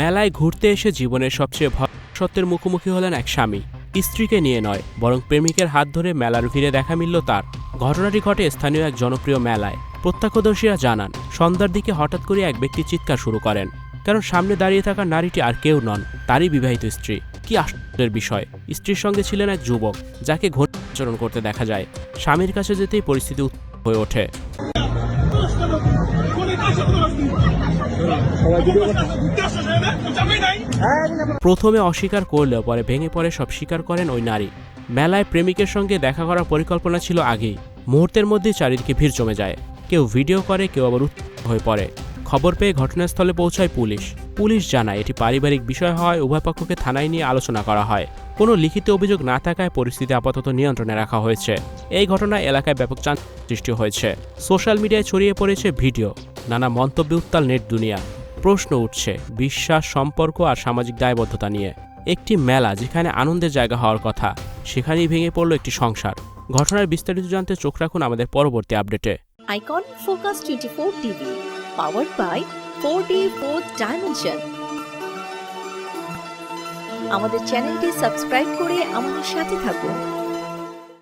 মেলায় ঘুরতে এসে জীবনের সবচেয়ে ভয় সত্যের মুখোমুখি হলেন এক স্বামী। স্ত্রীকে নিয়ে নয়, বরং প্রেমিকের হাত ধরে মেলার ভিড়ে দেখা মিলল তার। ঘটনাটি ঘটে স্থানীয় এক জনপ্রিয় মেলায়। প্রত্যক্ষদর্শীরা জানান, সন্ধ্যার দিকে হঠাৎ করে এক ব্যক্তি চিৎকার শুরু করেন, কারণ সামনে দাঁড়িয়ে থাকা নারীটি আর কেউ নন, তারই বিবাহিত স্ত্রী। কি আশ্চর্যের বিষয়, স্ত্রীর সঙ্গে ছিলেন এক যুবক, যাকে ঘোড়া আচরণ করতে দেখা যায়। স্বামীর কাছে যেতেই পরিস্থিতি উত্তপ্ত হয়ে ওঠে। প্রথমে অস্বীকার করলেও পরে ভেঙে পড়ে সব স্বীকার করেন ওই নারী। মেলায় প্রেমিকের সঙ্গে দেখা করার পরিকল্পনা ছিল আগেই। মুহূর্তের মধ্যেই চারিদিকে ভিড় জমে যায়। কেউ ভিডিও করে, কেউ আবার উত্তেজিত হয়ে পড়ে। খবর পেয়ে ঘটনাস্থলে পৌঁছায় পুলিশ। পুলিশ জানায়, এটি পারিবারিক বিষয় হওয়ায় উভয় পক্ষকে থানায় নিয়ে আলোচনা করা হয়। কোনো লিখিত অভিযোগ না থাকায় পরিস্থিতি আপাতত নিয়ন্ত্রণে রাখা হয়েছে। এই ঘটনায় এলাকায় ব্যাপক চাঞ্চল্য সৃষ্টি হয়েছে। সোশ্যাল মিডিয়ায় ছড়িয়ে পড়েছে ভিডিও, নানা মন্তব্যে উত্তাল নেট দুনিয়া। প্রশ্ন উঠছে বিশ্বাস, সম্পর্ক আর সামাজিক দায়বদ্ধতা নিয়ে। একটি মেলা যেখানে আনন্দের জায়গা হওয়ার কথা, সেখানেই ভেঙে পড়ল একটি সংসার। ঘটনার বিস্তারিত জানতে চোখ রাখুন আমাদের পরবর্তী আপডেটে। Icon focus 24 TV, powered by 4D Fourth Dimension। আমাদের চ্যানেলটি সাবস্ক্রাইব করে আমাদের সাথে থাকুন।